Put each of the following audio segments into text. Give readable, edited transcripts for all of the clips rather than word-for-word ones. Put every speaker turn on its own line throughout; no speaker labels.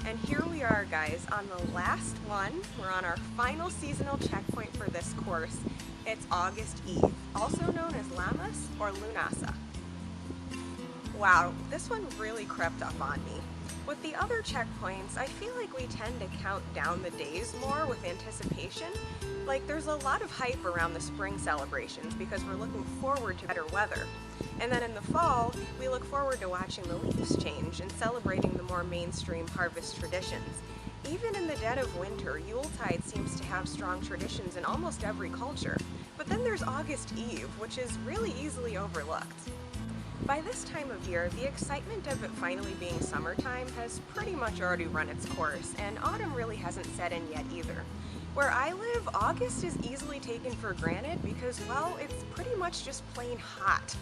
And here we are, guys, on the last one. We're on our final seasonal checkpoint for this course. It's August Eve, also known as Lammas or Lughnadadh. Wow, this one really crept up on me. With the other checkpoints, I feel like we tend to count down the days more with anticipation. Like, there's a lot of hype around the spring celebrations because we're looking forward to better weather. And then in the fall, we look forward to watching the leaves change and celebrating the more mainstream harvest traditions. Even in the dead of winter, Yuletide seems to have strong traditions in almost every culture. But then there's August Eve, which is really easily overlooked. By this time of year, the excitement of it finally being summertime has pretty much already run its course, and autumn really hasn't set in yet either. Where I live, August is easily taken for granted because, well, it's pretty much just plain hot.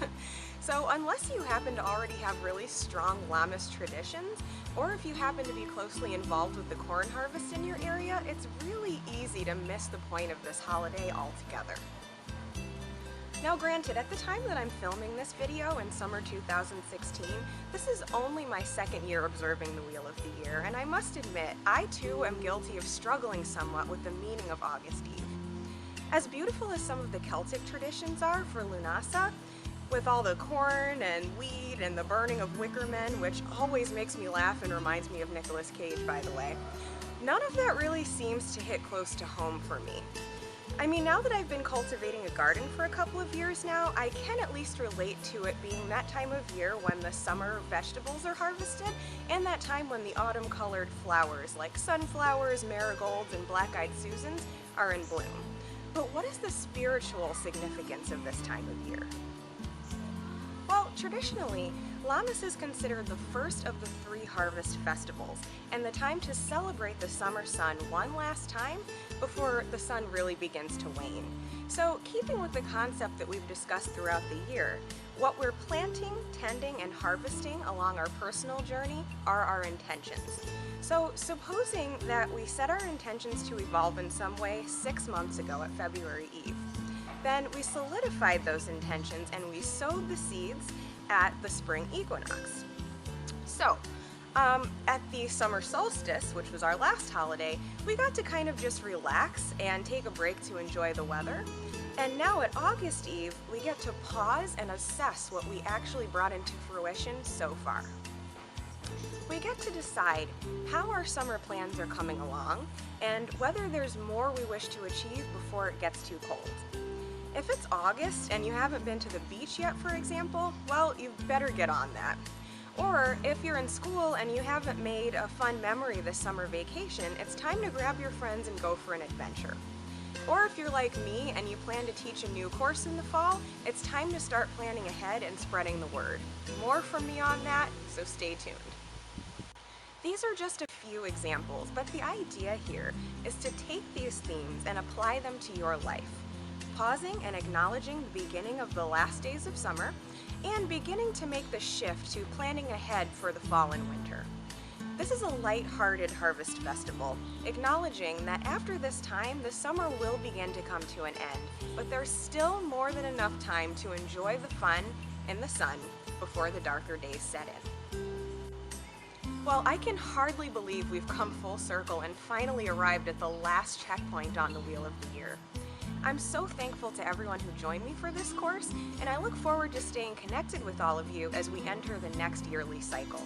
So unless you happen to already have really strong Lammas traditions, or if you happen to be closely involved with the corn harvest in your area, it's really easy to miss the point of this holiday altogether. Now granted, at the time that I'm filming this video in summer 2016, this is only my second year observing the Wheel of the Year, and I must admit, I too am guilty of struggling somewhat with the meaning of August Eve. As beautiful as some of the Celtic traditions are for Lughnadadh, with all the corn and wheat and the burning of wicker men, which always makes me laugh and reminds me of Nicolas Cage, by the way, none of that really seems to hit close to home for me. I mean, now that I've been cultivating a garden for a couple of years now, I can at least relate to it being that time of year when the summer vegetables are harvested and that time when the autumn-colored flowers like sunflowers, marigolds, and black-eyed Susans are in bloom. But what is the spiritual significance of this time of year? Well, traditionally, Lammas is considered the first of the three harvest festivals and the time to celebrate the summer sun one last time before the sun really begins to wane. So, keeping with the concept that we've discussed throughout the year, what we're planting, tending, and harvesting along our personal journey are our intentions. So, supposing that we set our intentions to evolve in some way 6 months ago at February Eve, then we solidified those intentions and we sowed the seeds at the spring equinox. So, at the summer solstice, which was our last holiday, we got to kind of just relax and take a break to enjoy the weather. And now at August Eve, we get to pause and assess what we actually brought into fruition so far. We get to decide how our summer plans are coming along and whether there's more we wish to achieve before it gets too cold. If it's August and you haven't been to the beach yet, for example, well, you better get on that. Or if you're in school and you haven't made a fun memory this summer vacation, it's time to grab your friends and go for an adventure. Or if you're like me and you plan to teach a new course in the fall, it's time to start planning ahead and spreading the word. More from me on that, so stay tuned. These are just a few examples, but the idea here is to take these themes and apply them to your life. Pausing and acknowledging the beginning of the last days of summer, and beginning to make the shift to planning ahead for the fall and winter. This is a light-hearted harvest festival, acknowledging that after this time, the summer will begin to come to an end, but there's still more than enough time to enjoy the fun in the sun before the darker days set in. Well, I can hardly believe we've come full circle and finally arrived at the last checkpoint on the Wheel of the Year. I'm so thankful to everyone who joined me for this course, and I look forward to staying connected with all of you as we enter the next yearly cycle.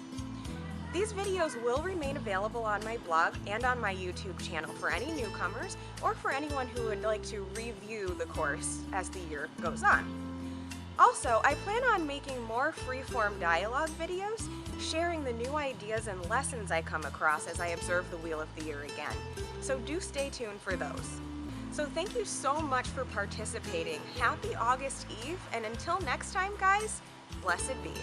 These videos will remain available on my blog and on my YouTube channel for any newcomers or for anyone who would like to review the course as the year goes on. Also, I plan on making more free-form dialogue videos, sharing the new ideas and lessons I come across as I observe the Wheel of the Year again. So do stay tuned for those. So thank you so much for participating. Happy August Eve, and until next time, guys, blessed be.